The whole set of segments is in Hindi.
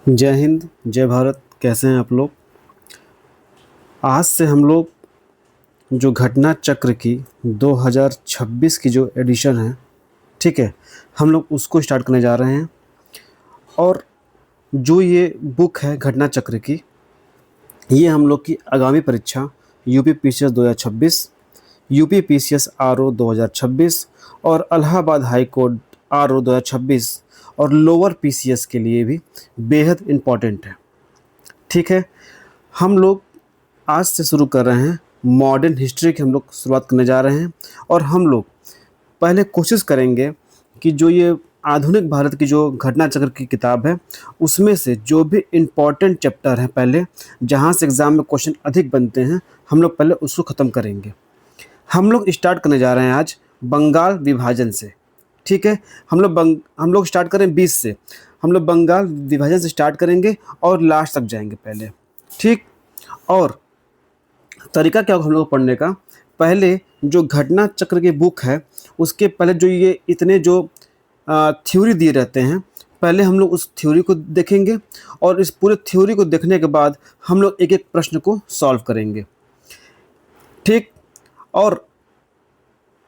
जय हिंद, जय भारत। कैसे हैं आप लोग? आज से हम लोग जो घटना चक्र की 2026 की जो एडिशन है, ठीक है, हम लोग उसको स्टार्ट करने जा रहे हैं। और जो ये बुक है घटना चक्र की, ये हम लोग की आगामी परीक्षा UP PCS 2026, UP PCS RO 2026 और इलाहाबाद हाई कोर्ट आरओ 2026 और लोअर पीसीएस के लिए भी बेहद इम्पॉर्टेंट है। ठीक है, हम लोग आज से शुरू कर रहे हैं। मॉडर्न हिस्ट्री की हम लोग शुरुआत करने जा रहे हैं और हम लोग पहले कोशिश करेंगे कि जो ये आधुनिक भारत की जो घटना चक्र की किताब है, उसमें से जो भी इम्पोर्टेंट चैप्टर हैं, पहले जहाँ से एग्ज़ाम में क्वेश्चन अधिक बनते हैं, हम लोग पहले उसको ख़त्म करेंगे। हम लोग स्टार्ट करने जा रहे हैं आज बंगाल विभाजन से। ठीक है, हम लोग स्टार्ट करें 20 से। हम लोग बंगाल विभाजन से स्टार्ट करेंगे और लास्ट तक जाएंगे पहले। ठीक। और तरीका क्या होगा हम लोग को पढ़ने का? पहले जो घटना चक्र की बुक है, उसके पहले जो ये इतने जो थ्योरी दिए रहते हैं, पहले हम लोग उस थ्योरी को देखेंगे और इस पूरे थ्योरी को देखने के बाद हम लोग एक एक प्रश्न को सॉल्व करेंगे। ठीक। और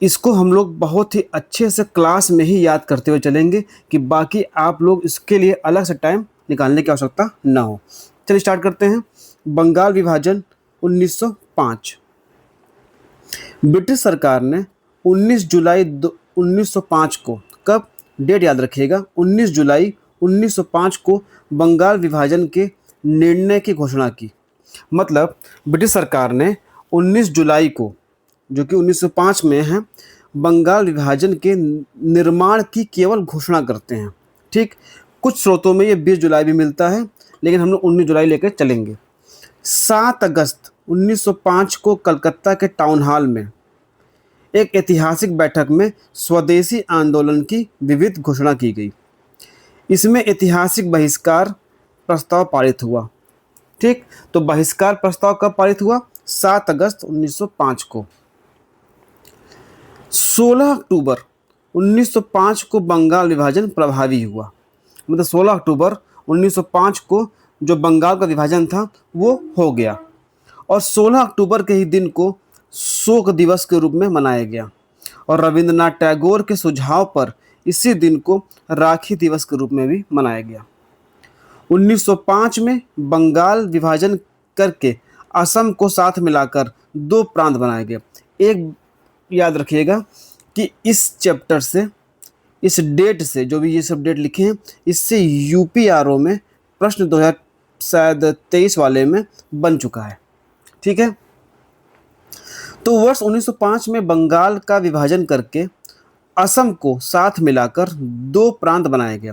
इसको हम लोग बहुत ही अच्छे से क्लास में ही याद करते हुए चलेंगे कि बाकी आप लोग इसके लिए अलग से टाइम निकालने की आवश्यकता ना हो। चलिए स्टार्ट करते हैं। बंगाल विभाजन 1905। ब्रिटिश सरकार ने 19 जुलाई 1905 को, कब, डेट याद रखिएगा, 19 जुलाई 1905 को बंगाल विभाजन के निर्णय की घोषणा की। मतलब ब्रिटिश सरकार ने 19 जुलाई को, जो कि 1905 में है, बंगाल विभाजन के निर्माण की केवल घोषणा करते हैं। ठीक। कुछ स्रोतों में ये 20 जुलाई भी मिलता है, लेकिन हम लोग 19 जुलाई लेकर चलेंगे। 7 अगस्त 1905 को कलकत्ता के टाउन हॉल में एक ऐतिहासिक बैठक में स्वदेशी आंदोलन की विविध घोषणा की गई। इसमें ऐतिहासिक बहिष्कार प्रस्ताव पारित हुआ। ठीक। तो बहिष्कार प्रस्ताव कब पारित हुआ? 7 अगस्त 1905 को। 16 अक्टूबर 1905 को बंगाल विभाजन प्रभावी हुआ। मतलब 16 अक्टूबर 1905 को जो बंगाल का विभाजन था वो हो गया और 16 अक्टूबर के ही दिन को शोक दिवस के रूप में मनाया गया और रविंद्रनाथ टैगोर के सुझाव पर इसी दिन को राखी दिवस के रूप में भी मनाया गया। 1905 में बंगाल विभाजन करके असम को साथ मिलाकर 2 प्रांत बनाए गए। एक याद रखिएगा कि इस चैप्टर से, इस डेट से, जो भी ये सब डेट लिखे हैं, इससे यूपीआरओ में प्रश्न 2023 वाले में बन चुका है। ठीक है। तो वर्ष 1905 में बंगाल का विभाजन करके असम को साथ मिलाकर 2 प्रांत बनाए गए।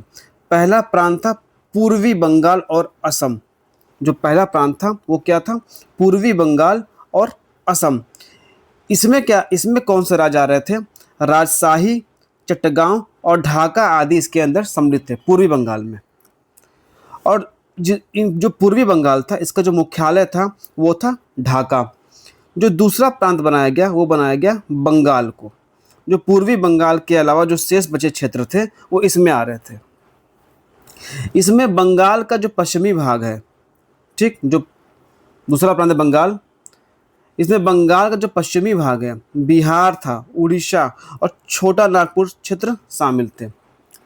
पहला प्रांत था पूर्वी बंगाल और असम। जो पहला प्रांत था वो क्या था? पूर्वी बंगाल और असम। इसमें कौन से राज्य आ रहे थे? राजशाही, चट्टगांव और ढाका आदि इसके अंदर सम्मिलित थे पूर्वी बंगाल में। और जो पूर्वी बंगाल था, इसका जो मुख्यालय था वो था ढाका। जो दूसरा प्रांत बनाया गया वो बनाया गया बंगाल को। जो पूर्वी बंगाल के अलावा जो शेष बचे क्षेत्र थे वो इसमें आ रहे थे। इसमें बंगाल का जो पश्चिमी भाग है, ठीक, जो दूसरा प्रांत है बंगाल, इसमें बंगाल का जो पश्चिमी भाग है, बिहार था, उड़ीसा और छोटा नागपुर क्षेत्र शामिल थे।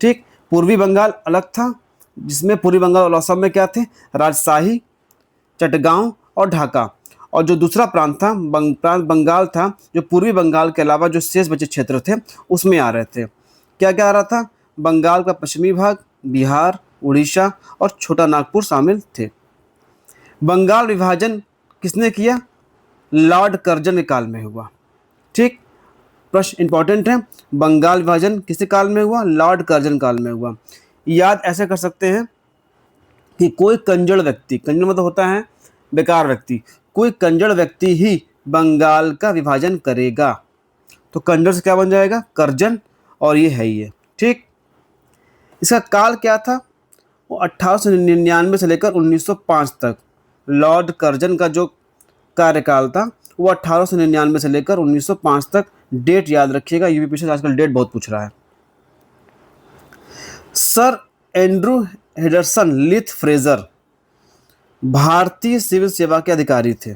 ठीक। पूर्वी बंगाल अलग था, जिसमें पूर्वी बंगाल और असम में क्या थे? राजशाही, चटगांव और ढाका। और जो दूसरा प्रांत था, प्रांत बंगाल था, जो पूर्वी बंगाल के अलावा जो शेष बचे क्षेत्र थे उसमें आ रहे थे। क्या क्या आ रहा था? बंगाल का पश्चिमी भाग, बिहार, उड़ीसा और छोटा नागपुर शामिल थे। बंगाल विभाजन किसने किया? लॉर्ड कर्जन के काल में हुआ। ठीक। प्रश्न इंपॉर्टेंट है, बंगाल विभाजन किस काल में हुआ? लॉर्ड कर्जन काल में हुआ। याद ऐसे कर सकते हैं कि कोई कंजड़ व्यक्ति, कंजड़ मतलब होता है बेकार व्यक्ति, कोई कंजड़ व्यक्ति ही बंगाल का विभाजन करेगा। तो कंजड़ से क्या बन जाएगा? कर्जन, और ये है ही है। ठीक। इसका काल क्या था? वो 1899 से लेकर 1905 तक। लॉर्ड कर्जन का जो कार्यकाल था वो 1899 से लेकर 1905 तक। डेट याद रखिएगा, यूपी पीछे आजकल डेट बहुत पूछ रहा है। सर एंड्रू हेडरसन लिथ फ्रेजर भारतीय सिविल सेवा के अधिकारी थे।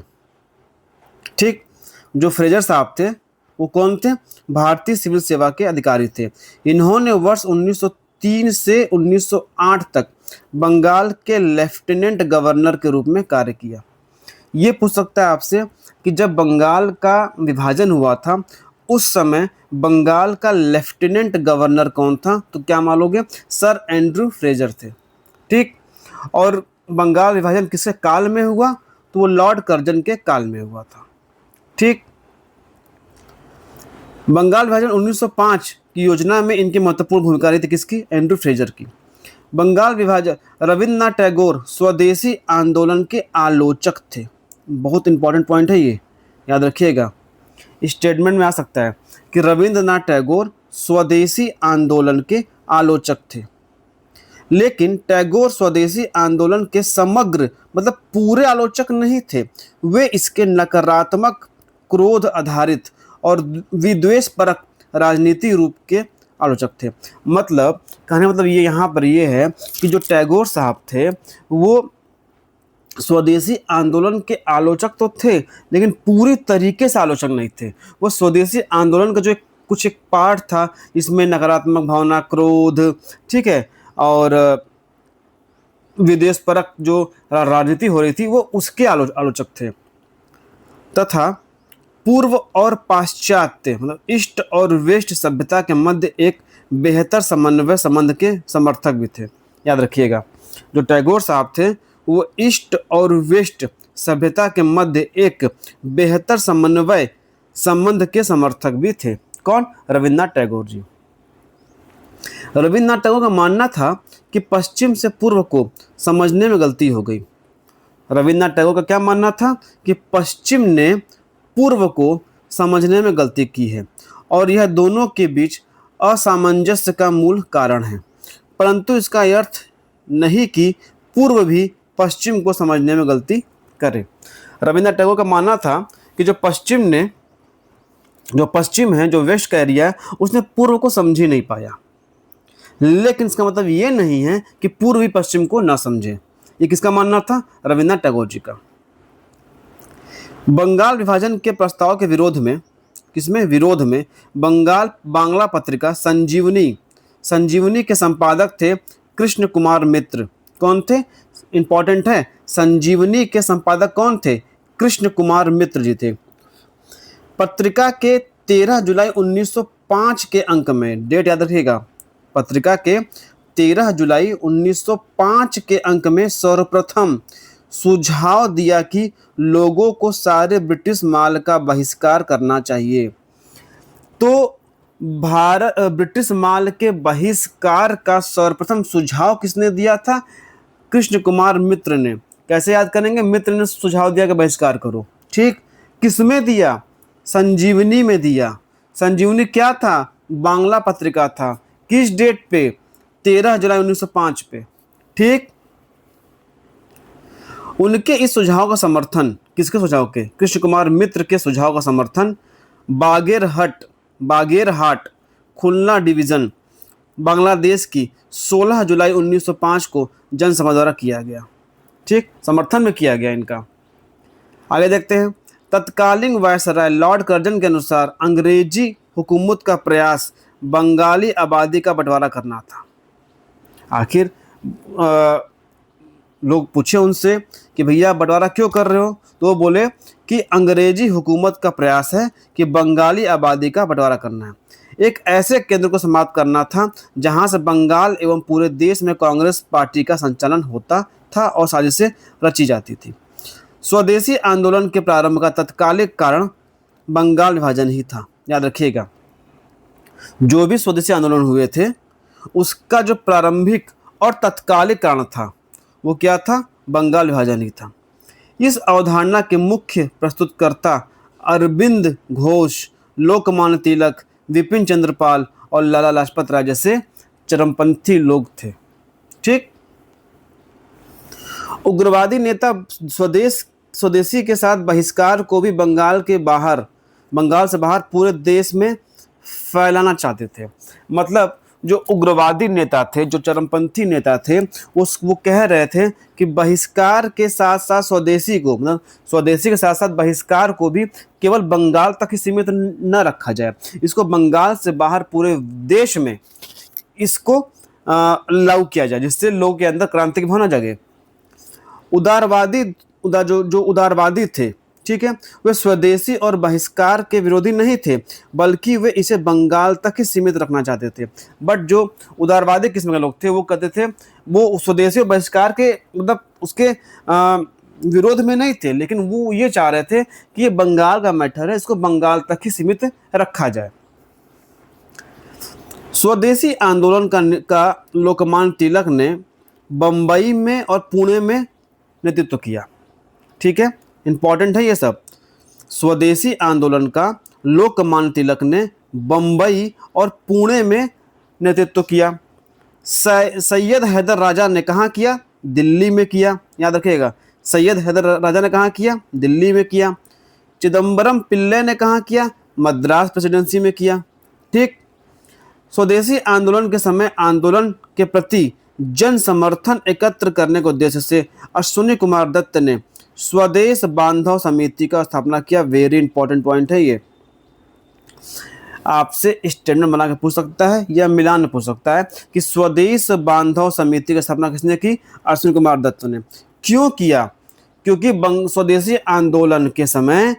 ठीक, जो फ्रेजर साहब थे वो कौन थे? भारतीय सिविल सेवा के अधिकारी थे। इन्होंने वर्ष 1903 से 1908 तक बंगाल के लेफ्टिनेंट गवर्नर के रूप में कार्य किया। ये पूछ सकता है आपसे कि जब बंगाल का विभाजन हुआ था उस समय बंगाल का लेफ्टिनेंट गवर्नर कौन था? तो क्या मानोगे? सर एंड्रू फ्रेजर थे। ठीक, और बंगाल विभाजन किसके काल में हुआ? तो वो लॉर्ड कर्जन के काल में हुआ था। ठीक, बंगाल विभाजन 1905 की योजना में इनकी महत्वपूर्ण भूमिका रही थी। किसकी? एंड्रू फ्रेजर की। बंगाल विभाजन, रविन्द्रनाथ टैगोर स्वदेशी आंदोलन के आलोचक थे। बहुत इंपॉर्टेंट पॉइंट है ये, याद रखिएगा, स्टेटमेंट में आ सकता है कि रविन्द्रनाथ टैगोर स्वदेशी आंदोलन के आलोचक थे। लेकिन टैगोर स्वदेशी आंदोलन के समग्र मतलब पूरे आलोचक नहीं थे। वे इसके नकारात्मक, क्रोध आधारित और विद्वेषपरक राजनीति रूप के आलोचक थे। मतलब कहने मतलब ये यहाँ पर ये है कि जो टैगोर साहब थे वो स्वदेशी आंदोलन के आलोचक तो थे लेकिन पूरी तरीके से आलोचक नहीं थे। वो स्वदेशी आंदोलन का जो कुछ एक पार्ट था इसमें नकारात्मक भावना, क्रोध, ठीक है, और विदेश परक जो राजनीति हो रही थी वो उसके आलोचक थे। तथा पूर्व और पाश्चात्य मतलब ईस्ट और वेस्ट सभ्यता के मध्य एक बेहतर समन्वय संबंध के समर्थक भी थे। याद रखिएगा, जो टैगोर साहब थे वो ईस्ट और वेस्ट सभ्यता के मध्य एक बेहतर समन्वय संबंध के समर्थक भी थे। कौन? रविन्द्रनाथ टैगोर जी। रविन्द्रनाथ टैगोर का मानना था कि पश्चिम से पूर्व को समझने में गलती हो गई। रविन्द्रनाथ टैगोर का क्या मानना था? कि पश्चिम ने पूर्व को समझने में गलती की है और यह दोनों के बीच असामंजस्य का मूल कारण है, परंतु इसका अर्थ नहीं कि पूर्व भी पश्चिम को समझने में गलती करे। रविन्द्रनाथ टैगोर का मानना था कि जो पश्चिम है, जो वेस्ट का एरिया है, उसने पूर्व को समझ ही नहीं पाया। लेकिन इसका मतलब ये नहीं है कि पूर्व भी पश्चिम को ना समझे। ये किसका मानना था? रविन्द्रनाथ टैगोर जी का। बंगाल विभाजन के प्रस्ताव के विरोध में, किसमें विरोध में, बांग्ला पत्रिका संजीवनी के संपादक थे कृष्ण कुमार मित्र। कौन थे? इंपॉर्टेंट है, संजीवनी के संपादक कौन थे? कृष्ण कुमार मित्र जी थे। पत्रिका के 13 जुलाई 1905 के अंक में, डेट याद रखिएगा, पत्रिका के 13 जुलाई 1905 के अंक में सर्वप्रथम सुझाव दिया कि लोगों को सारे ब्रिटिश माल का बहिष्कार करना चाहिए। तो ब्रिटिश माल के बहिष्कार का सर्वप्रथम सुझाव किसने दिया था? कृष्ण कुमार मित्र ने। कैसे याद करेंगे? मित्र ने सुझाव दिया कि बहिष्कार करो। ठीक, किसमें दिया? संजीवनी में दिया। संजीवनी क्या था? बांग्ला पत्रिका था। किस डेट पे? 13 जुलाई 1905 पे। ठीक, उनके इस सुझाव का समर्थन, किसके सुझाव के? कृष्ण कुमार मित्र के सुझाव का समर्थन बागेरहाट खुलना डिवीजन बांग्लादेश की 16 जुलाई 1905 को जनसभा द्वारा किया गया। ठीक, समर्थन में किया गया इनका। आगे देखते हैं। तत्कालीन वायसराय लॉर्ड कर्जन के अनुसार अंग्रेजी हुकूमत का प्रयास बंगाली आबादी का बंटवारा करना था। आखिर लोग पूछे उनसे कि भैया बंटवारा क्यों कर रहे हो? तो वो बोले कि अंग्रेजी हुकूमत का प्रयास है कि बंगाली आबादी का बंटवारा करना है। एक ऐसे केंद्र को समाप्त करना था जहां से बंगाल एवं पूरे देश में कांग्रेस पार्टी का संचालन होता था और साजिशें रची जाती थी। स्वदेशी आंदोलन के प्रारंभ का तत्कालिक कारण बंगाल विभाजन ही था। याद रखिएगा, जो भी स्वदेशी आंदोलन हुए थे उसका जो प्रारंभिक और तत्कालिक कारण था वो क्या था? बंगाल विभाजन ही था। इस अवधारणा के मुख्य प्रस्तुतकर्ता अरविंद घोष, लोकमान्य तिलक, विपिन चंद्र पाल और लाला लाजपत राय जैसे चरमपंथी लोग थे। ठीक, उग्रवादी नेता स्वदेशी के साथ बहिष्कार को भी बंगाल से बाहर पूरे देश में फैलाना चाहते थे। मतलब जो उग्रवादी नेता थे, जो चरमपंथी नेता थे, वो कह रहे थे कि बहिष्कार के साथ साथ स्वदेशी को, मतलब स्वदेशी के साथ साथ बहिष्कार को भी केवल बंगाल तक ही सीमित न रखा जाए, इसको बंगाल से बाहर पूरे देश में इसको लागू किया जाए, जिससे लोगों के अंदर क्रांति की भावना जगे। जो उदारवादी थे, ठीक है, वे स्वदेशी और बहिष्कार के विरोधी नहीं थे, बल्कि वे इसे बंगाल तक ही सीमित रखना चाहते थे। बट जो उदारवादी किस्म के लोग थे, वो कहते थे वो स्वदेशी और बहिष्कार के मतलब उसके विरोध में नहीं थे, लेकिन वो ये चाह रहे थे कि ये बंगाल का मैटर है, इसको बंगाल तक ही सीमित रखा जाए। स्वदेशी आंदोलन का लोकमान्य तिलक ने बंबई में और पुणे में नेतृत्व किया। ठीक है, इंपॉर्टेंट है ये सब। स्वदेशी आंदोलन का लोकमान्य तिलक ने बंबई और पुणे में नेतृत्व किया। सैयद हैदर राजा ने कहाँ किया? दिल्ली में किया। याद रखिएगा, सैयद हैदर राजा ने कहाँ किया? दिल्ली में किया। चिदम्बरम पिल्ले ने कहाँ किया? मद्रास प्रेसिडेंसी में किया। ठीक। स्वदेशी आंदोलन के समय आंदोलन के प्रति जन समर्थन एकत्र करने के उद्देश्य से अश्विनी कुमार दत्त ने स्वदेश बांधव समिति का स्थापना किया। वेरी इंपॉर्टेंट पॉइंट है ये, आपसे स्टेटमेंट बना के पूछ सकता है या मिलान में पूछ सकता है कि स्वदेश बांधव समिति की स्थापना किसने की? अश्विनी कुमार दत्त ने। क्यों किया? क्योंकि स्वदेशी आंदोलन के समय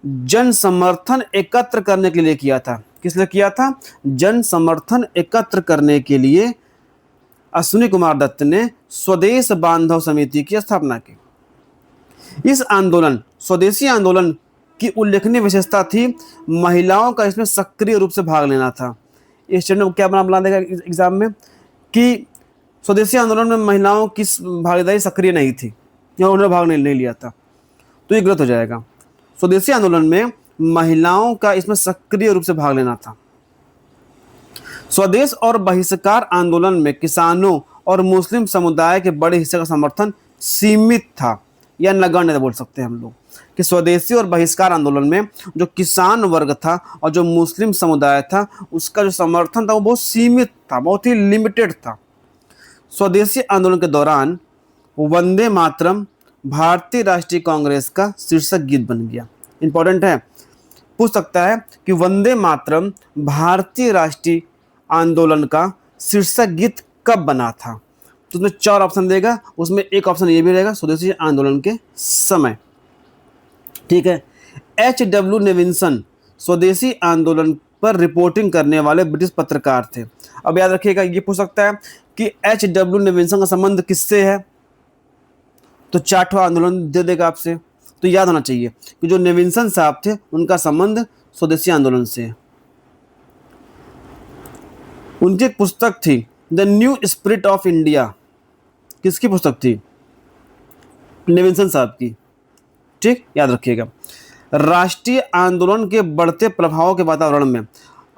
जन समर्थन एकत्र करने के लिए किया था। किस लिए किया था? जन समर्थन एकत्र करने के लिए अश्विनी कुमार दत्त ने स्वदेश बांधव समिति की स्थापना की। इस आंदोलन, स्वदेशी आंदोलन की उल्लेखनीय विशेषता थी महिलाओं का इसमें सक्रिय रूप से भाग लेना था। इस स्टेटमेंट को क्या बना देगा एग्जाम में कि स्वदेशी आंदोलन में महिलाओं की भागीदारी सक्रिय नहीं थी या उन्होंने भाग नहीं लिया था, तो ये गलत हो जाएगा। स्वदेशी आंदोलन में महिलाओं का इसमें सक्रिय रूप से भाग लेना था। स्वदेश और बहिष्कार आंदोलन में किसानों और मुस्लिम समुदाय के बड़े हिस्से का समर्थन सीमित था या नगण्य बोल सकते हैं हम लोग कि स्वदेशी और बहिष्कार आंदोलन में जो किसान वर्ग था और जो मुस्लिम समुदाय था उसका जो समर्थन था वो बहुत सीमित था, बहुत ही लिमिटेड था। स्वदेशी आंदोलन के दौरान वंदे मातरम भारतीय राष्ट्रीय कांग्रेस का शीर्षक गीत बन गया। इंपॉर्टेंट है, पूछ सकता है कि वंदे मातरम भारतीय राष्ट्रीय आंदोलन का शीर्षक गीत कब बना था? तो उसमें 4 ऑप्शन देगा, उसमें एक ऑप्शन ये भी रहेगा स्वदेशी आंदोलन के समय। ठीक है। H.W. नेविन्सन स्वदेशी आंदोलन पर रिपोर्टिंग करने वाले ब्रिटिश पत्रकार थे। अब याद रखिएगा, ये पूछ सकता है कि H.W. नेविन्सन का संबंध किससे है, तो 4 आंदोलन दे देगा आपसे। तो याद होना चाहिए कि जो नेविन्सन साहब थे उनका संबंध स्वदेशी आंदोलन से है। उनकी एक पुस्तक थी the new spirit of India. किसकी पुस्तक थी? नेविन्सन साहब की। ठीक, याद रखिएगा। राष्ट्रीय आंदोलन के बढ़ते प्रभाव के वातावरण में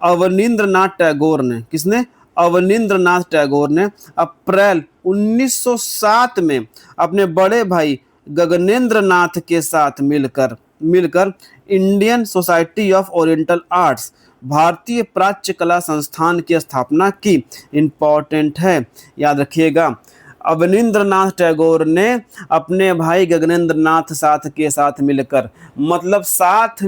अवनींद्रनाथ टैगोर ने, किसने? अवनींद्रनाथ टैगोर ने अप्रैल 1907 में अपने बड़े भाई गगनेंद्र नाथ के साथ मिलकर Indian society of oriental arts, भारतीय प्राच्य कला संस्थान की स्थापना की। इंपॉर्टेंट है, याद रखिएगा। अवनींद्रनाथ टैगोर ने अपने भाई गगनेंद्र नाथ के साथ मिलकर, मतलब साथ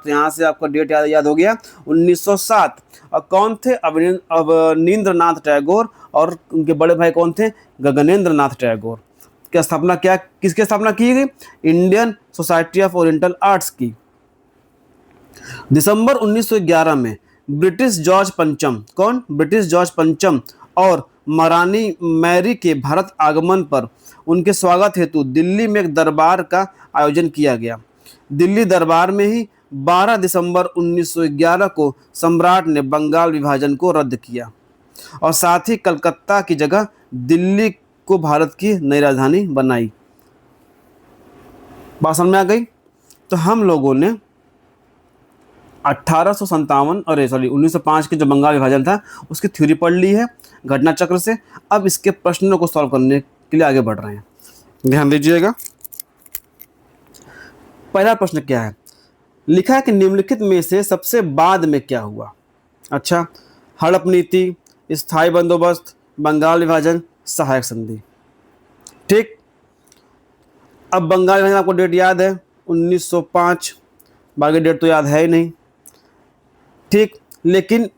यहाँ से आपका डेट याद हो गया 1907। और कौन थे? अवनींद्रनाथ टैगोर, और उनके बड़े भाई कौन थे? गगनेंद्र नाथ टैगोर। क्या स्थापना, क्या किसकी स्थापना की गई? Indian society of oriental arts की। दिसंबर 1911 में ब्रिटिश जॉर्ज पंचम, कौन? ब्रिटिश जॉर्ज पंचम और महारानी मैरी के भारत आगमन पर उनके स्वागत हेतु दिल्ली में एक दरबार का आयोजन किया गया। दिल्ली दरबार में ही 12 दिसंबर 1911 को सम्राट ने बंगाल विभाजन को रद्द किया और साथ ही कलकत्ता की जगह दिल्ली को भारत की नई राजधानी बनाई। बात समझ में आ गई? तो हम लोगों ने 1905 के जो बंगाल विभाजन था उसकी थ्योरी पढ़ ली है घटना चक्र से। अब इसके प्रश्नों को सॉल्व करने के लिए आगे बढ़ रहे हैं, ध्यान दीजिएगा। पहला प्रश्न क्या है? लिखा है कि निम्नलिखित में से सबसे बाद में क्या हुआ? अच्छा, हड़प नीति, स्थायी बंदोबस्त, बंगाल विभाजन, सहायक संधि। ठीक, अब बंगाल विभाजन आपको डेट याद है 1905, बाकी डेट तो याद है ही नहीं। ठीक, लेकिन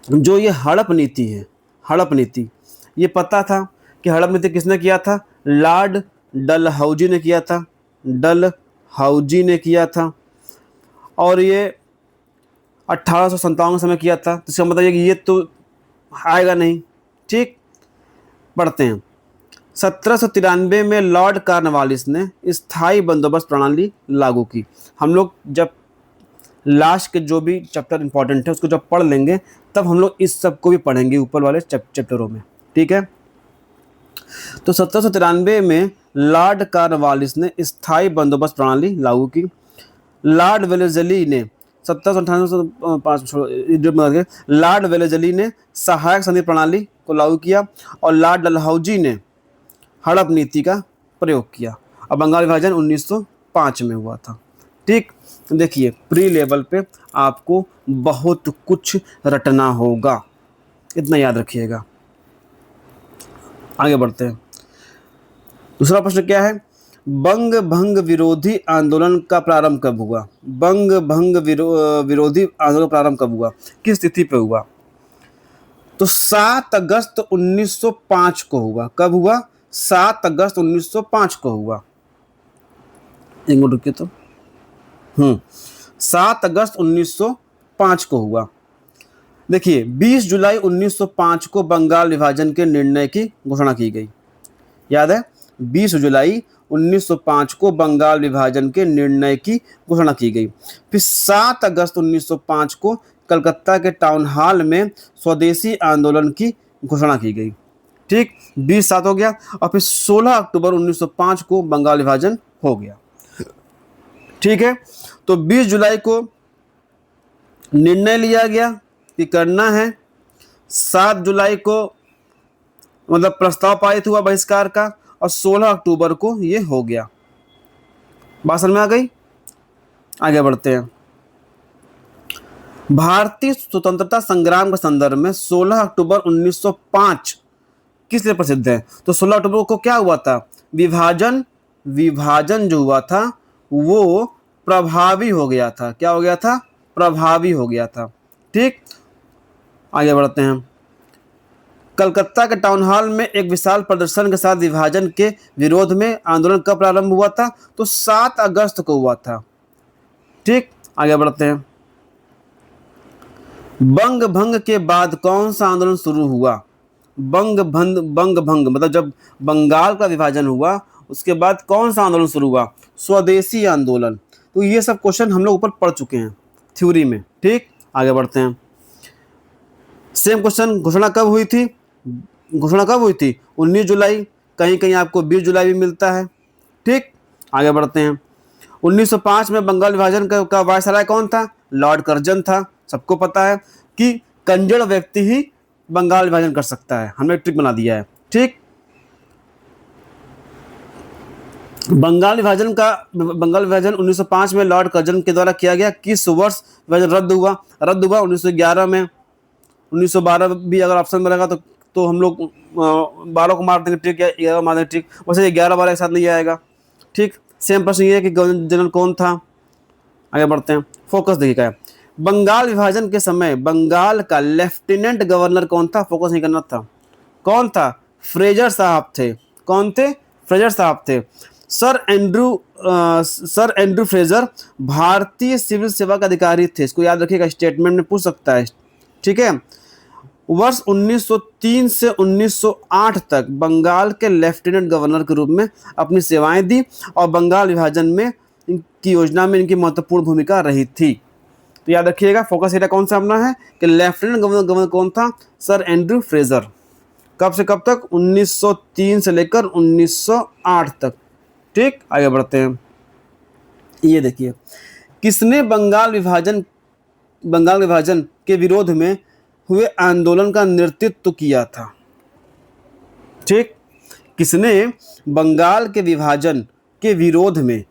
जो ये हड़प नीति है, हड़प नीति, ये पता था कि हड़प नीति किसने किया था? लॉर्ड डलहौजी ने किया था, डलहौजी ने किया था, और ये 1857 में समय किया था। तो इसका मतलब कि ये तो आएगा नहीं। ठीक, पढ़ते हैं। 1793 में लॉर्ड कॉर्नवालिस ने स्थायी बंदोबस्त प्रणाली लागू की। हम लोग जब लास्ट के जो भी चैप्टर इंपॉर्टेंट है उसको जब पढ़ लेंगे तब हम लोग इस सब को भी पढ़ेंगे ऊपर वाले चैप्टरों में। ठीक है, तो 1793 में लॉर्ड कॉर्नवालिस ने स्थायी बंदोबस्त प्रणाली लागू की। लॉर्ड वेलेस्ली ने 1798 लॉर्ड वेलेस्ली ने सहायक संधि प्रणाली को लागू किया, और लॉर्ड डलहौजी ने हड़प नीति का प्रयोग किया। और बंगाल विभाजन 1905 में हुआ था। ठीक, देखिए प्री लेवल पे आपको बहुत कुछ रटना होगा, इतना याद रखिएगा। आगे बढ़ते हैं। दूसरा प्रश्न क्या है? बंग भंग विरोधी आंदोलन का प्रारंभ कब हुआ? बंग भंग विरोधी आंदोलन का प्रारंभ कब हुआ, किस तिथि पे हुआ? तो 7 अगस्त 1905 को हुआ। कब हुआ? 7 अगस्त 1905 को हुआ। एक मिनट रुकिए तो 7 अगस्त 1905 को हुआ। देखिए 20 जुलाई 1905 को बंगाल विभाजन के निर्णय की घोषणा की गई। याद है, 20 जुलाई 1905 को बंगाल विभाजन के निर्णय की घोषणा की गई। फिर 7 अगस्त 1905 को कलकत्ता के टाउन हॉल में स्वदेशी आंदोलन की घोषणा की गई। ठीक, 20/7 हो गया, और फिर 16 अक्टूबर 1905 को बंगाल विभाजन हो गया। ठीक है, तो 20 जुलाई को निर्णय लिया गया कि करना है। 7 जुलाई को मतलब प्रस्ताव पारित हुआ बहिष्कार का, और 16 अक्टूबर को ये हो गया। बात समझ में आ गई? आगे बढ़ते हैं। भारतीय स्वतंत्रता संग्राम के संदर्भ में 16 अक्टूबर 1905 किस लिए प्रसिद्ध है? तो 16 अक्टूबर को क्या हुआ था? विभाजन जो हुआ था वो प्रभावी हो गया था। क्या हो गया था? प्रभावी हो गया था। ठीक, आगे बढ़ते हैं। कलकत्ता के टाउन हॉल में एक विशाल प्रदर्शन के साथ विभाजन के विरोध में आंदोलन कब प्रारंभ हुआ था? तो 7 अगस्त को हुआ था। ठीक, आगे बढ़ते हैं। बंग भंग के बाद कौन सा आंदोलन शुरू हुआ? बंग भंग मतलब जब बंगाल का विभाजन हुआ उसके बाद कौन सा आंदोलन शुरू हुआ? स्वदेशी आंदोलन। तो ये सब क्वेश्चन हम लोग ऊपर पढ़ चुके हैं थ्योरी में। ठीक, आगे बढ़ते हैं। सेम क्वेश्चन, घोषणा कब हुई थी? घोषणा कब हुई थी? 19 जुलाई, कहीं कहीं आपको 20 जुलाई भी मिलता है। ठीक, आगे बढ़ते हैं। 1905 में बंगाल विभाजन का वायसराय कौन था? लॉर्ड कर्जन था। सबको पता है कि कंजड़ व्यक्ति ही बंगाल विभाजन कर सकता है, हमने ट्रिक बना दिया है। ठीक, बंगाल विभाजन 1905 में लॉर्ड कर्जन के द्वारा किया गया। किस वर्ष विभाजन रद्द हुआ? 1911 में। 1912 भी अगर ऑप्शन में रहेगा तो हम लोग 12 को मार देंगे ट्रिक, या 11 मार देंगे ट्रिक। वैसे 11-12 एक साथ नहीं आएगा। ठीक, सेम प्रश्न ये है कि गवर्नर जनरल कौन था? आगे बढ़ते हैं। फोकस देखिए क्या है। बंगाल विभाजन के समय बंगाल का लेफ्टिनेंट गवर्नर कौन था? फोकस नहीं करना था। कौन था? फ्रेजर साहब थे। कौन थे? फ्रेजर साहब थे। सर एंड्रू फ्रेजर भारतीय सिविल सेवा का अधिकारी थे। इसको याद रखिएगा, स्टेटमेंट में पूछ सकता है। ठीक है, वर्ष 1903 से 1908 तक बंगाल के लेफ्टिनेंट गवर्नर के रूप में अपनी सेवाएं दी, और बंगाल विभाजन में इनकी योजना में इनकी महत्वपूर्ण भूमिका रही थी। तो याद रखिएगा, फोकस एरिया कौन सा अपना है कि लेफ्टिनेंट गवर्नर कौन था? Sir Andrew Fraser. कब से कब तक? 1903 से लेकर 1908 तक। ठीक, आगे बढ़ते हैं। ये देखिए, किसने बंगाल विभाजन के विरोध में हुए आंदोलन का नेतृत्व किया था? ठीक, किसने बंगाल के विभाजन के विरोध में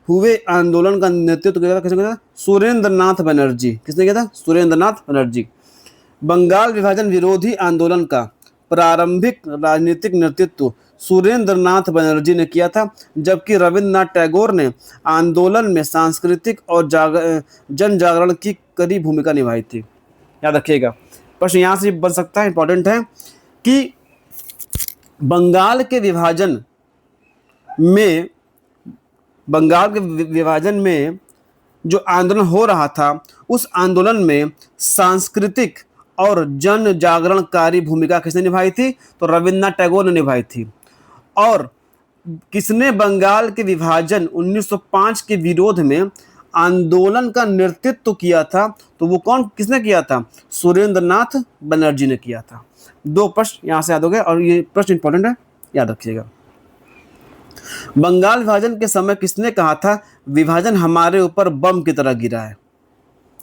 हुए आंदोलन का नेतृत्व किया था, किसने किया था? सुरेंद्र नाथ बनर्जी। किसने किया था? सुरेंद्र नाथ बनर्जी। बंगाल विभाजन विरोधी आंदोलन का प्रारंभिक राजनीतिक नेतृत्व सुरेंद्र नाथ बनर्जी ने किया था, जबकि रविन्द्रनाथ टैगोर ने आंदोलन में सांस्कृतिक और जन जागरण की कड़ी भूमिका निभाई थी। याद रखिएगा, प्रश्न यहाँ से बन सकता है, इंपॉर्टेंट है कि बंगाल के विभाजन में जो आंदोलन हो रहा था, उस आंदोलन में सांस्कृतिक और जन जागरणकारी भूमिका किसने निभाई थी? तो रविन्द्रनाथ टैगोर ने निभाई थी। और किसने बंगाल के विभाजन 1905 के विरोध में आंदोलन का नेतृत्व किया था? तो वो किसने किया था? सुरेंद्र नाथ बनर्जी ने किया था। 2 प्रश्न यहां से याद हो गए और ये प्रश्न इंपॉर्टेंट है, याद रखिएगा। बंगाल विभाजन के समय किसने कहा था विभाजन हमारे ऊपर बम की तरह गिरा है?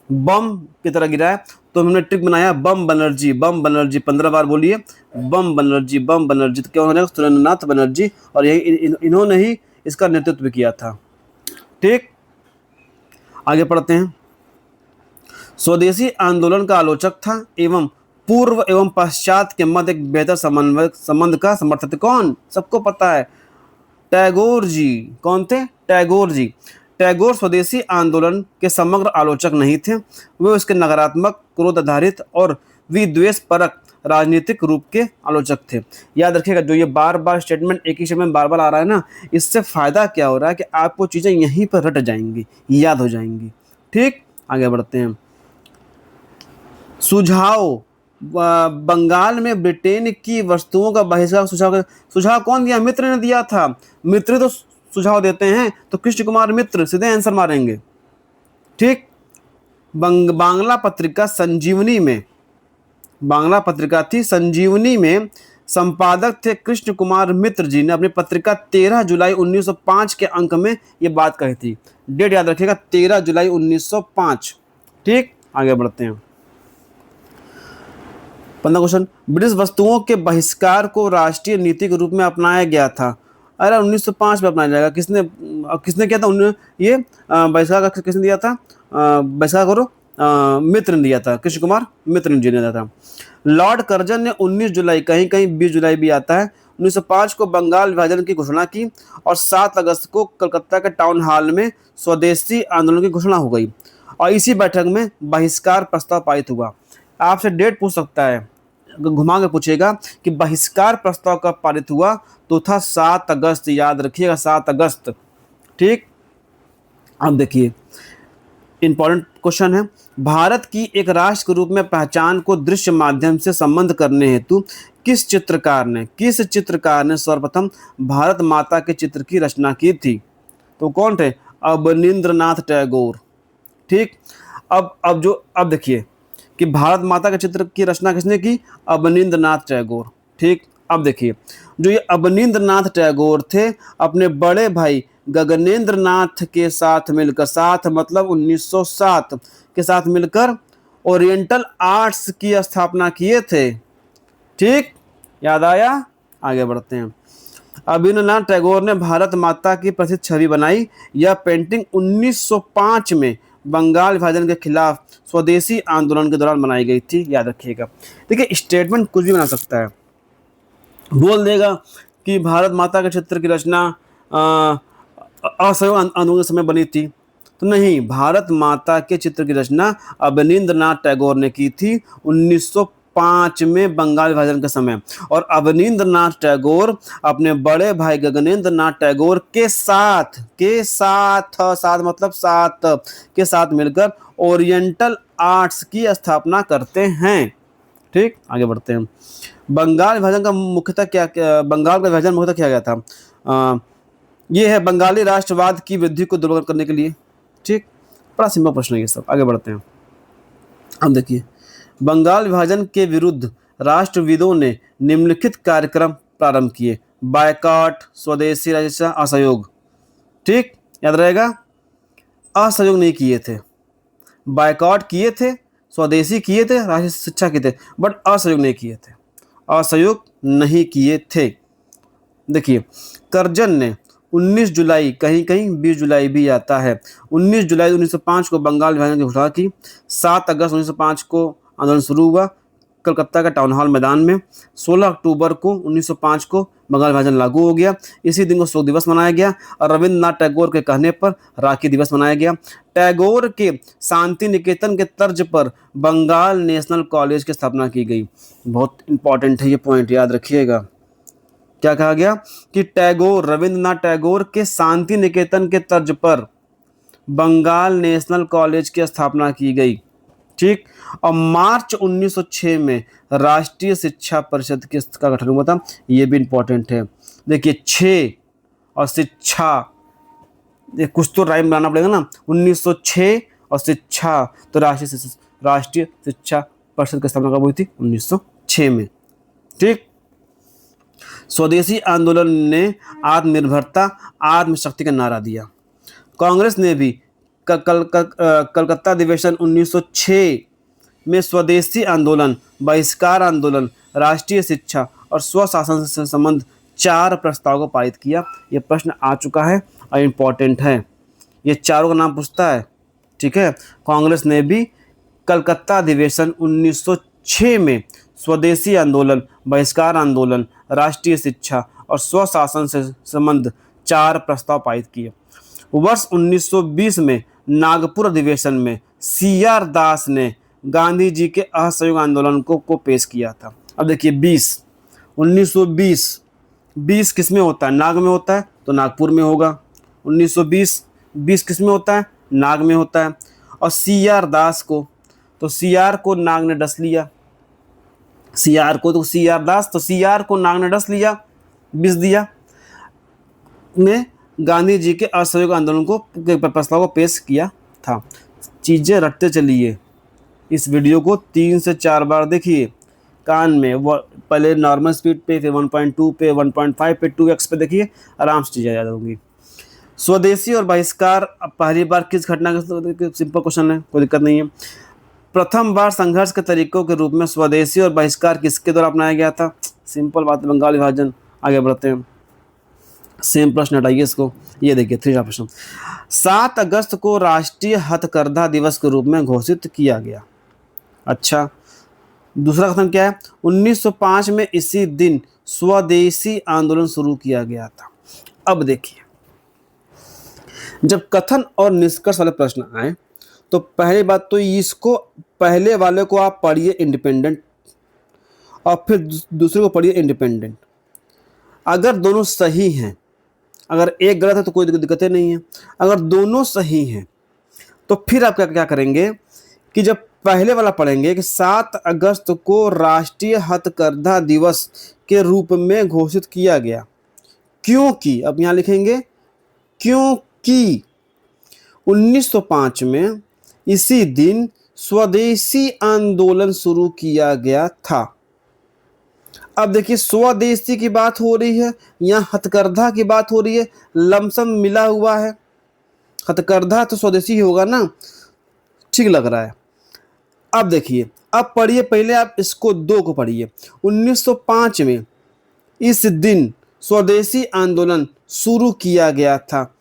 बम की तरह गिरा है, तो हमने ट्रिक बनाया बम बनर्जी, बम बनर्जी 15 बार बोलिए, बम बनर्जी, बम बनर्जी। तो क्या होगा? सुरेंद्र नाथ बनर्जी, और यही इन्होंने ही इसका नेतृत्व किया था। ठीक, आगे पढ़ते हैं। स्वदेशी आंदोलन का आलोचक था एवं पूर्व एवं पश्चात के मध्य एक बेहतर संबंध का समर्थक कौन? सबको पता है, टैगोर जी। कौन थे? टैगोर जी। टैगोर स्वदेशी आंदोलन के समग्र आलोचक नहीं थे, वे उसके नकारात्मक, क्रोध आधारित और विद्वेष परक राजनीतिक रूप के आलोचक थे। याद रखिएगा, जो ये बार बार स्टेटमेंट, एक ही स्टेटमेंट बार बार आ रहा है ना, इससे फायदा क्या हो रहा है कि आपको चीजें यहीं पर रट जाएंगी, याद हो जाएंगी। ठीक, आगे बढ़ते हैं। सुझाव, बंगाल में ब्रिटेन की वस्तुओं का बहिष्कार सुझाव कौन दिया? मित्र ने दिया था। मित्र तो सुझाव देते हैं, तो कृष्ण कुमार मित्र सीधे आंसर मारेंगे। ठीक, बांग्ला पत्रिका संजीवनी में, बांग्ला पत्रिका थी संजीवनी में, संपादक थे कृष्ण कुमार मित्र जी ने अपनी पत्रिका 13 जुलाई 1905 के अंक में ये बात कही थी। डेट याद रखिएगा, 13 जुलाई 1905। ठीक, आगे बढ़ते हैं। 15 क्वेश्चन। ब्रिटिश वस्तुओं के बहिष्कार को राष्ट्रीय नीति के रूप में अपनाया गया था। अरे 1905 में अपनाया जाएगा। किसने किया था? ये बहिष्कार किसने दिया था? बहिष्कार करो, मित्र ने दिया था, कृष्ण कुमार मित्र ने दिया था। लॉर्ड कर्जन ने 19 जुलाई, कहीं कहीं 20 जुलाई भी आता है, 1905 को बंगाल विभाजन की घोषणा की और 7 अगस्त को कलकत्ता के टाउन हॉल में स्वदेशी आंदोलन की घोषणा हो गई और इसी बैठक में बहिष्कार प्रस्ताव पारित हुआ। आपसे डेट पूछ सकता है, घुमा के पूछेगा कि बहिष्कार प्रस्ताव कब पारित हुआ, तो था 7 अगस्त। याद रखिएगा, 7 अगस्त। ठीक, अब देखिए इंपॉर्टेंट क्वेश्चन है। भारत की एक राष्ट्र के रूप में पहचान को दृश्य माध्यम से संबंध करने हेतु किस चित्रकार ने सर्वप्रथम भारत माता के चित्र की रचना की थी? तो कौन थे? अवनींद्रनाथ टैगोर। ठीक, अब देखिए कि भारत माता के चित्र की रचना किसने की? अवनींद्रनाथ टैगोर। ठीक, अब देखिए, जो ये अवनींद्रनाथ टैगोर थे, अपने बड़े भाई गगनेंद्र नाथ के साथ मिलकर, साथ मतलब 1907 के साथ मिलकर ओरिएंटल आर्ट्स की स्थापना किए थे। ठीक, याद आया? आगे बढ़ते हैं। अवनींद्रनाथ टैगोर ने भारत माता की प्रसिद्ध छवि बनाई। यह पेंटिंग 1905 में बंगाल विभाजन के खिलाफ स्वदेशी आंदोलन के दौरान बनाई गई थी। याद रखिएगा। देखिए, स्टेटमेंट कुछ भी बना सकता है, बोल देगा कि भारत माता के चित्र की रचना असहयोग आंदोलन के समय बनी थी, तो नहीं, भारत माता के चित्र की रचना अवनींद्रनाथ टैगोर ने की थी 1905 में बंगाल विभाजन के समय। और अवनींद्रनाथ टैगोर अपने बड़े भाई गगनेंद्र नाथ टैगोर के साथ के साथ मिलकर ओरिएंटल आर्ट्स की स्थापना करते हैं। ठीक, आगे बढ़ते हैं। बंगाल विभाजन का मुख्यतः किया गया था? ये है बंगाली राष्ट्रवाद की वृद्धि को दुर्बल करने के लिए। ठीक, बड़ा सिंपल प्रश्न है ये सब। आगे बढ़ते हैं। अब देखिए, बंगाल विभाजन के विरुद्ध राष्ट्रविदों ने निम्नलिखित कार्यक्रम प्रारंभ किए: बायकॉट, स्वदेशी राज्य, असहयोग। ठीक, याद रहेगा, असहयोग नहीं किए थे, बायकॉट किए थे, स्वदेशी किए थे, राष्ट्रीय शिक्षा किए थे, बट असहयोग नहीं किए थे, असहयोग नहीं किए थे। देखिए, कर्जन ने 19 जुलाई, कहीं कहीं 20 जुलाई भी आता है। 19 जुलाई 1905 को बंगाल विभाजन की घोषणा की। 7 अगस्त 1905 को आंदोलन शुरू हुआ कलकत्ता का टाउन हॉल मैदान में। 16 अक्टूबर को 1905 को बंगाल विभाजन लागू हो गया। इसी दिन को शोक दिवस मनाया गया और रविन्द्रनाथ टैगोर के कहने पर राखी दिवस मनाया गया। टैगोर के शांति निकेतन के तर्ज पर बंगाल नेशनल कॉलेज की स्थापना की गई। बहुत इंपॉर्टेंट है ये पॉइंट, याद रखिएगा। क्या कहा गया कि टैगोर, रविन्द्रनाथ टैगोर के शांति निकेतन के तर्ज पर बंगाल नेशनल कॉलेज की स्थापना की गई। ठीक। और मार्च 1906 में राष्ट्रीय शिक्षा परिषद का गठन हुआ था। ये भी इंपॉर्टेंट है। देखिए 6 और शिक्षा, ये कुछ तो राइम बनाना पड़ेगा ना। 1906 और शिक्षा, तो राष्ट्रीय शिक्षा परिषद की स्थापना कब हुई थी? 1906 में। ठीक। स्वदेशी आंदोलन ने आत्मनिर्भरता, आत्मशक्ति का नारा दिया। कांग्रेस ने भी कलकत्ता अधिवेशन 1906 में स्वदेशी आंदोलन, बहिष्कार आंदोलन, राष्ट्रीय शिक्षा और स्वशासन से संबंध 4 प्रस्ताव को पारित किया। यह प्रश्न आ चुका है और इम्पोर्टेंट है। ये चारों का नाम पूछता है। ठीक है। कांग्रेस ने भी कलकत्ता अधिवेशन 1906 में स्वदेशी आंदोलन, बहिष्कार आंदोलन, राष्ट्रीय शिक्षा और स्वशासन से संबंध 4 प्रस्ताव पारित किए। वर्ष 1920 में नागपुर अधिवेशन में CR दास ने गांधी जी के असहयोग आंदोलन को पेश किया था। अब देखिए 1920 किस में होता है? नाग में होता है, तो नागपुर में होगा। 1920 किस में होता है? नाग में होता है। और CR दास को, तो CR को नाग ने डस लिया। CR को, तो CR दास, तो CR को नाग ने डस लिया, बिस दिया। ने गांधी जी के असहयोग आंदोलन को प्रस्ताव को पेश किया था। चीज़ें रटते चलिए। इस वीडियो को 3 से 4 बार देखिए कान में। वो पहले नॉर्मल स्पीड पे, फिर 1.2 पे, 1.5 पे, 2x पे देखिए, आराम से चीज़ें याद होंगी। स्वदेशी और बहिष्कार पहली बार किस घटना का? सिंपल क्वेश्चन है, कोई दिक्कत नहीं है। प्रथम बार संघर्ष के तरीकों के रूप में स्वदेशी और बहिष्कार किसके द्वारा अपनाया गया था? सिंपल बात है, बंगाल विभाजन। आगे बढ़ते हैं। सेम प्रश्न हटाइए इसको। ये देखिए 3 प्रश्न। 7 अगस्त को राष्ट्रीय हथकरघा दिवस के रूप में घोषित किया गया। अच्छा, दूसरा कथन क्या है? 1905 में इसी दिन स्वदेशी आंदोलन शुरू किया गया था। अब देखिए, जब कथन और निष्कर्ष वाले प्रश्न आए तो पहली बात तो इसको, पहले वाले को आप पढ़िए इंडिपेंडेंट और फिर दूसरे को पढ़िए इंडिपेंडेंट। अगर दोनों सही हैं, अगर एक गलत है तो कोई दिक्कतें नहीं है। अगर दोनों सही हैं तो फिर आप क्या करेंगे कि जब पहले वाला पढ़ेंगे कि 7 अगस्त को राष्ट्रीय हथकरघा दिवस के रूप में घोषित किया गया, क्योंकि, अब यहाँ लिखेंगे क्योंकि 1905 में इसी दिन स्वदेशी आंदोलन शुरू किया गया था। अब देखिए स्वदेशी की बात हो रही है, यहाँ हथकरघा की बात हो रही है, लमसम मिला हुआ है। हथकरघा तो स्वदेशी ही होगा ना, ठीक लग रहा है। अब देखिए, अब पढ़िए, पहले आप इसको 2 को पढ़िए। 1905 में इस दिन स्वदेशी आंदोलन शुरू किया गया था,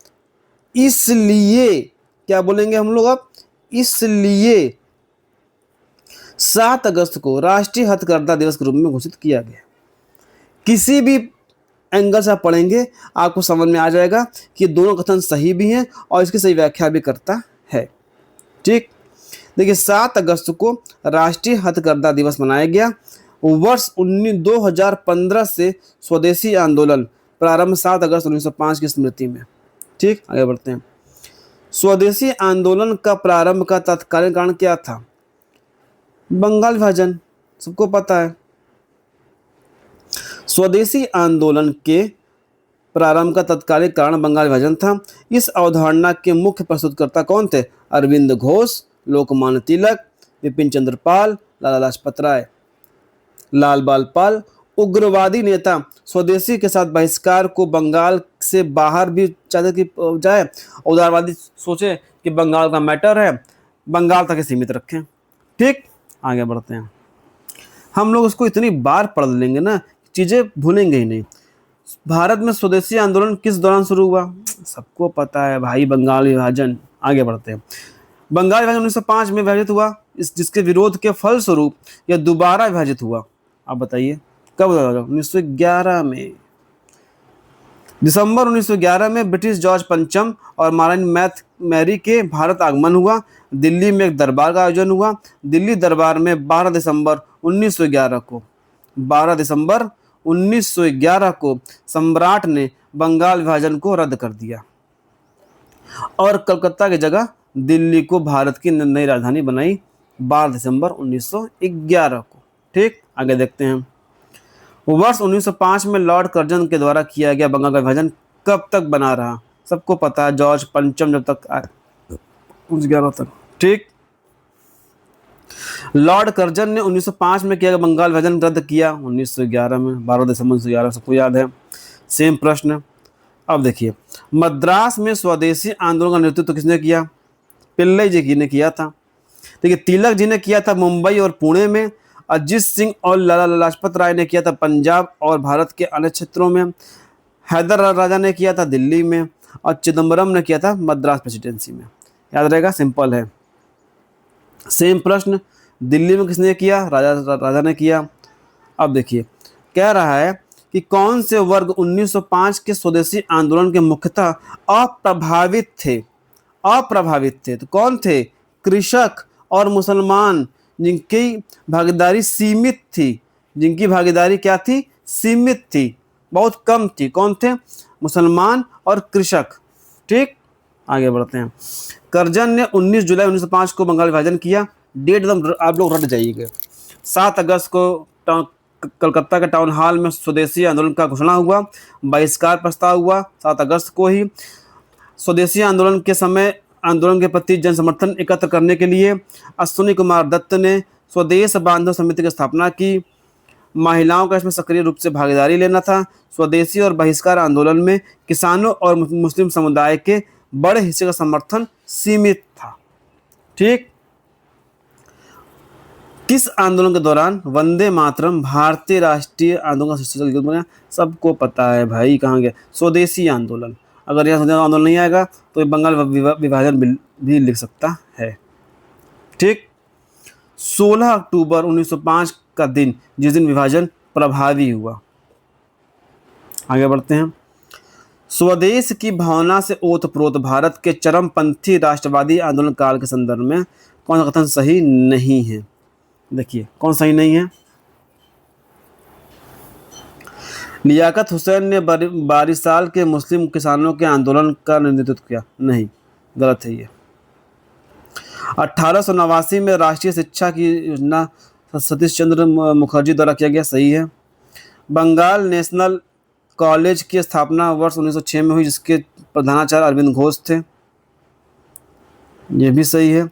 इसलिए क्या बोलेंगे हम लोग अब? इसलिए 7 अगस्त को राष्ट्रीय हथकरघा दिवस के रूप में घोषित किया गया। किसी भी एंगल से आप पढ़ेंगे आपको समझ में आ जाएगा कि दोनों कथन सही भी हैं और इसकी सही व्याख्या भी करता है। ठीक। देखिए 7 अगस्त को राष्ट्रीय हथकरघा दिवस मनाया गया। वर्ष 2015 से स्वदेशी आंदोलन प्रारंभ 7 अगस्त 1905 की स्मृति में। ठीक, आगे बढ़ते हैं। स्वदेशी आंदोलन का प्रारंभ का तत्कालीन कारण क्या था? बंगाल विभाजन, सबको पता है। स्वदेशी आंदोलन के प्रारंभ का तत्कालीन कारण बंगाल विभाजन था। इस अवधारणा के मुख्य प्रस्तुतकर्ता कौन थे? अरविंद घोष, लोकमान्य तिलक, विपिन चंद्र पाल, लाला लाजपत राय। लाल बाल पाल उग्रवादी नेता स्वदेशी के साथ बहिष्कार को बंगाल से बाहर भी चाहते कि जाए, उदारवादी सोचे कि बंगाल का मैटर है, बंगाल तक सीमित रखें। ठीक, आगे बढ़ते हैं। हम लोग उसको इतनी बार पढ़ लेंगे ना, चीज़ें भूलेंगे ही नहीं। भारत में स्वदेशी आंदोलन किस दौरान शुरू हुआ? सबको पता है भाई, बंगाल विभाजन। आगे बढ़ते हैं। बंगाल विभाजन 1905 में विभाजित हुआ, इस जिसके विरोध के फलस्वरूप यह दोबारा विभाजित हुआ। आप बताइए कब हुआ? 1911 में। दिसंबर 1911 में ब्रिटिश जॉर्ज पंचम और मार्टिन मैथ मैरी के भारत आगमन हुआ। दिल्ली में एक दरबार का आयोजन हुआ। दिल्ली दरबार में 12 दिसंबर 1911 को सम्राट ने बंगाल विभाजन को रद्द कर दिया और कलकत्ता की जगह दिल्ली को भारत की नई राजधानी बनाई 12 दिसंबर 1911 को। ठीक, आगे देखते हैं। वर्ष 1905 में लॉर्ड कर्जन के द्वारा किया गया बंगाल का विभाजन कब तक बना रहा? सबको पता है, जॉर्ज पंचम जब तक आए 1911 तक। ठीक, लॉर्ड कर्जन ने 1905 में किया गया बंगाल विभाजन रद्द किया 1911 में, 12 दिसंबर 1911, सबको याद है। सेम प्रश्न। अब देखिए, मद्रास में स्वदेशी आंदोलन का नेतृत्व किसने किया? पिल्लई जी ने किया था। देखिए, तिलक जी ने किया था मुंबई और पुणे में। अजीत सिंह और लाला लाजपत राय ने किया था पंजाब और भारत के अन्य क्षेत्रों में। हैदर राजा ने किया था दिल्ली में और चिदम्बरम ने किया था मद्रास प्रेसिडेंसी में। याद रहेगा, सिंपल है। सेम प्रश्न, दिल्ली में किसने किया? राजा ने किया। अब देखिए, कह रहा है कि कौन से वर्ग 1905 के स्वदेशी आंदोलन के मुख्यतः अप्रभावित थे? अप्रभावित थे तो कौन थे? कृषक और मुसलमान, जिनकी भागीदारी सीमित थी। जिनकी भागीदारी क्या थी? सीमित थी, बहुत कम थी। कौन थे? मुसलमान और कृषक। ठीक, आगे बढ़ते हैं। कर्जन ने 19 जुलाई 1905 को बंगाल विभाजन किया। डेट एकदम आप लोग रट जाइएगा। 7 अगस्त को कलकत्ता के टाउन हॉल में स्वदेशी आंदोलन का घोषणा हुआ। बहिष्कार प्रस्ताव हुआ 7 अगस्त को ही। स्वदेशी आंदोलन के समय आंदोलन के प्रति जन समर्थन एकत्र करने के लिए अश्विनी कुमार दत्त ने स्वदेश बांधव समिति की स्थापना की। महिलाओं का इसमें सक्रिय रूप से भागीदारी लेना था। स्वदेशी और बहिष्कार आंदोलन में किसानों और मुस्लिम समुदाय के बड़े हिस्से का समर्थन सीमित था। ठीक, किस आंदोलन के दौरान वंदे मातरम भारतीय राष्ट्रीय आंदोलन का शीर्षक बना? सबको पता है भाई, कहाँ गया? स्वदेशी आंदोलन। अगर यह स्वदेशी आंदोलन नहीं आएगा तो ये बंगाल विभाजन भी लिख सकता है। ठीक, 16 अक्टूबर 1905 का दिन, जिस दिन विभाजन प्रभावी हुआ। आगे बढ़ते हैं। स्वदेश की भावना से ओतप्रोत भारत के चरमपंथी राष्ट्रवादी आंदोलन काल के संदर्भ में कौन सा कथन सही नहीं है? देखिए, कौन सही नहीं है? लियाकत हुसैन ने बारिसाल के मुस्लिम किसानों के आंदोलन का नेतृत्व किया। नहीं, गलत है ये। 1889 में राष्ट्रीय शिक्षा की योजना सतीश चंद्र मुखर्जी द्वारा किया गया। सही है। बंगाल नेशनल कॉलेज की स्थापना वर्ष 1906 में हुई, जिसके प्रधानाचार्य अरविंद घोष थे। यह भी सही है।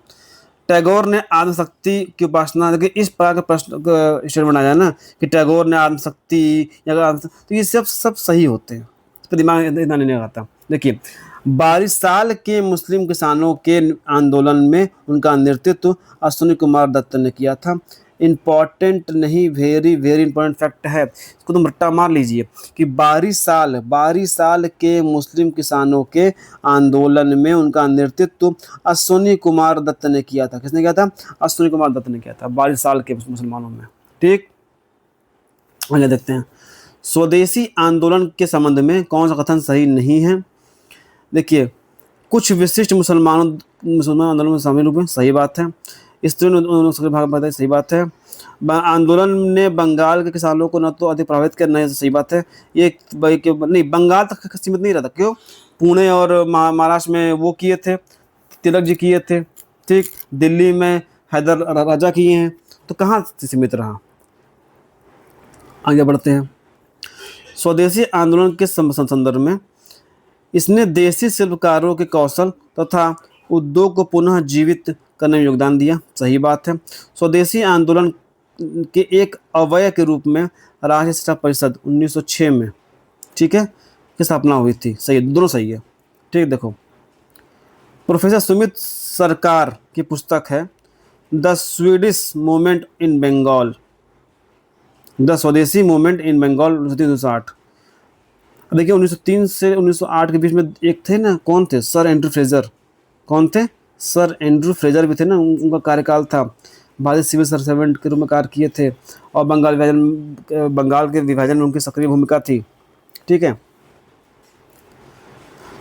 टैगोर ने आत्मशक्ति की उपासना, देखिए इस प्रकार का प्रश्न स्टेटमेंट आ जाए ना कि टैगोर ने आत्मशक्ति या तो ये सब सही होते हैं, इस पर दिमाग इतना नहीं लगाता। देखिए, बारिसाल के मुस्लिम किसानों के आंदोलन में उनका नेतृत्व अश्विनी कुमार दत्त ने किया था। इम्पॉर्टेंट नहीं, वेरी वेरी इंपॉर्टेंट फैक्ट है, इसको तुम रट्टा मार लीजिए कि बारिसाल के मुस्लिम किसानों के आंदोलन में उनका नेतृत्व अश्विनी कुमार दत्त ने किया था। किसने किया था? अश्विनी कुमार दत्त ने किया था, बारिसाल के मुसलमानों में। ठीक, आगे देखते हैं। स्वदेशी आंदोलन के संबंध में कौन सा कथन सही नहीं है? देखिए, कुछ विशिष्ट मुसलमान आंदोलन में शामिल हुए, सही बात है। स्त्रियों भाग बताए, सही बात है। आंदोलन ने बंगाल के किसानों को न तो अधिक प्रभावित किया, नहीं, सही बात है। ये नहीं, बंगाल तक सीमित नहीं रहता। क्यों? पुणे और महाराष्ट्र में वो किए थे, तिलक जी किए थे। ठीक, दिल्ली में हैदर राजा किए हैं, तो कहाँ सीमित रहा? आगे बढ़ते हैं। स्वदेशी आंदोलन के संदर्भ में इसने देसी शिल्पकारों के कौशल तथा उद्योग को पुनः जीवित करने में योगदान दिया। सही बात है। स्वदेशी आंदोलन के एक अवयव के रूप में राष्ट्रीय शिक्षा परिषद 1906 में, ठीक है, की स्थापना हुई थी। सही है, दोनों सही है। ठीक, देखो, प्रोफेसर सुमित सरकार की पुस्तक है the Swedish movement in Bengal, the Swadeshi movement in Bengal 1960। देखिए 1903 से 1908 के बीच में एक थे ना, कौन थे, सर एंड्रू फ्रेजर। कौन थे, सर एंड्रू फ्रेजर भी थे ना, उनका कार्यकाल था। भारतीय सिविल सर्वेंट के रूप में कार्य किए थे और बंगाल के विभाजन में उनकी सक्रिय भूमिका थी। ठीक है।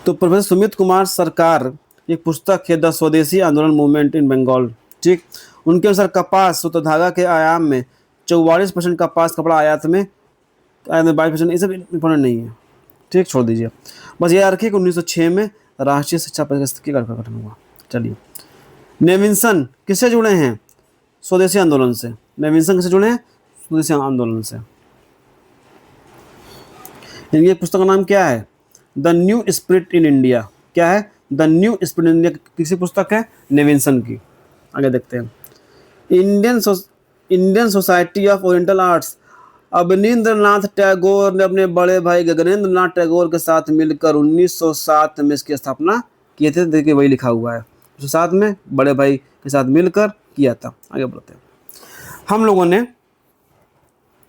तो प्रोफेसर सुमित कुमार सरकार एक पुस्तक है, द स्वदेशी आंदोलन मूवमेंट इन बंगाल। ठीक। उनके अनुसार कपास सूत्र धागा के आयाम में 44% कपास कपड़ा आयात में 22%, ये सब इंपॉर्टेंट नहीं है। ठीक, छोड़ दीजिए। बस ये रखिए कि 1906 में राष्ट्रीय शिक्षा परिषद का गठन हुआ। चलिए, नेविन्सन किससे जुड़े हैं, स्वदेशी आंदोलन से। नेविन्सन किससे जुड़े हैं, स्वदेशी आंदोलन से। इनकी पुस्तक का नाम क्या है, the new spirit in India. क्या है, the new spirit in India, किसी पुस्तक है, नेविन्सन की। आगे देखते हैं। Indian society of oriental arts, Abanindranath Tagore ने अपने बड़े भाई गगनेंद्र नाथ टैगोर के साथ मिलकर 1907 में इसकी स्थापना किए थे। देखिए वही लिखा हुआ है, 1907 में बड़े भाई के साथ मिलकर किया था। आगे बढ़ते हैं। हम लोगों ने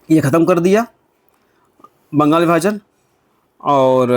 ये ख़त्म कर दिया बंगाल विभाजन, और